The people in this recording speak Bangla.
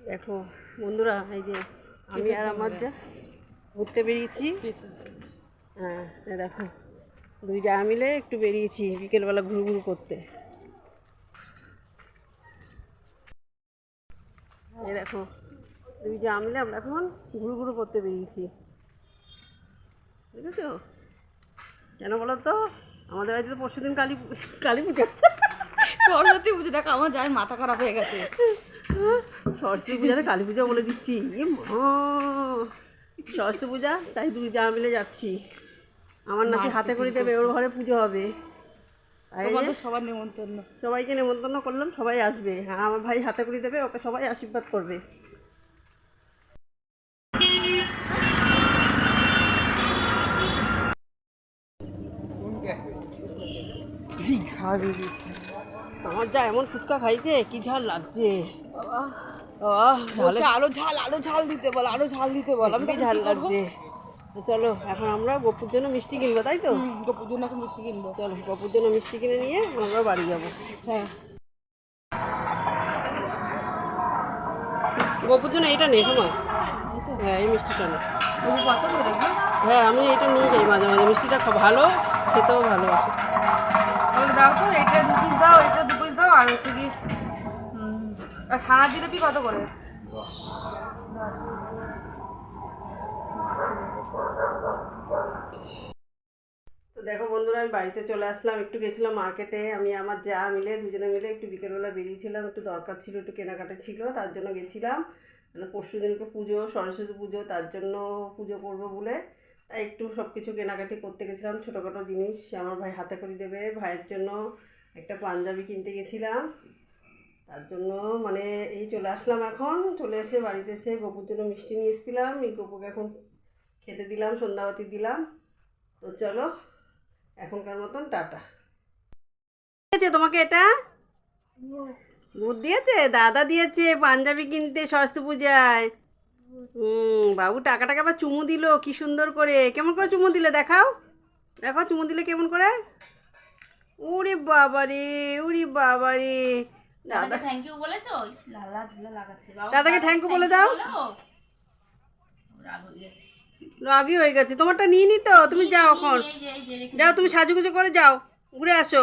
দেখো বন্ধুরা, এই যে আমি আর আমার যা ঘুরতে বেরিয়েছি। হ্যাঁ দেখো, দুই যা মিলে একটু বেরিয়েছি বিকেলবেলা ঘুরু করতে। এই দেখো, দুই যা মিলে আমরা এখন ঘুরু করতে বেরিয়েছি, বুঝেছো? কেন বলো তো, আমাদের বাড়িতে তো পরশু দিন কালী পুজো, সরস্বতী পুজো। দেখো আমার যার মাথা খারাপ হয়ে গেছে। সরস্বতী পূজাতে কালী পূজা বলে দিচ্ছি। সরস্বতী পূজা, তাই দুই যা মিলে যাচ্ছি। আমার নাকি হাতে করে দেবে, ওর ঘরে পুজো হবে। সবার নেমন্তন্ন, সবাইকে নেমন্তন্ন করলাম, সবাই আসবে। হ্যাঁ, আমার ভাই হাতে করে দেবে, ওকে সবাই আশীর্বাদ করবে। আমার যা এমন ফুচকা খাইছে, কি ঝাল লাগছে। আরো ঝাল দিতে বল, আরো ঝাল দিতে বল। আমি ঝাল লাগছে। তো চলো এখন আমরা গপুর জন্য মিষ্টি কিনবো, তাই তো? গপুর জন্য এখন মিষ্টি কিনবো। চলো গপুর জন্য মিষ্টি কিনে নিয়ে আমরা বাড়ি যাবো। হ্যাঁ, গপুর জন্য এইটা নেই সময়। হ্যাঁ, এই মিষ্টিটা নেই। হ্যাঁ, আমি এটা নিয়ে যাই মাঝে মাঝে। মিষ্টিটা ভালো, খেতেও ভালোবাসে। দাও তো, এটা 2 পিস দাও, এটা 2 পিস দাও। আর হচ্ছে কি আর ছানা জিলাপি কত করে? তো দেখো বন্ধুরা, আমি বাড়িতে চলে আসলাম। একটু গেছিলাম মার্কেটে, আমি আমার যা মিলে দুজনে মিলে একটু বিকেলবেলা বেরিয়েছিলাম। একটু দরকার ছিল, একটু কেনাকাটা ছিল, তার জন্য গেছিলাম। মানে পরশু দিনকে পুজো, সরস্বতী পুজো, তার জন্য পুজো করবো বলে তাই একটু সব কিছু কেনাকাটি করতে গেছিলাম। ছোটোখাটো জিনিস আমার ভাই হাতে করে দেবে। ভাইয়ের জন্য একটা পাঞ্জাবি কিনতে গেছিলাম, তার জন্য মানে এই চলে আসলাম। এখন চলে এসে বাড়িতে এসে গপুর জন্য মিষ্টি নিয়ে এসেছিলাম। এই গপুকে এখন খেতে দিলাম, সন্ধ্যাবাতি দিলাম। তো চলো এখনকার মতন টাটা। দিয়েছে তোমাকে এটা? বুধ দিয়েছে? দাদা দিয়েছে পাঞ্জাবি কিনতে সরস্বতী পূজায়। বাবু টাকাটাকে আবার চুমু দিল, কি সুন্দর করে। কেমন করে চুমু দিলে দেখাও, দেখো চুমু দিলে কেমন করে। উরি বাবা রে, উরি বাবা রে। দাদা থ্যাংক ইউ বলেছো? লালা ঝুলা লাগাচ্ছে। দাদাকে থ্যাংক ইউ বলে দাও। রাগই হয়ে গেছে। তোমারটা নিয়ে নি তো, তুমি যাও এখন, যাও তুমি সাজুগুজু করে যাও, ঘুরে আসো।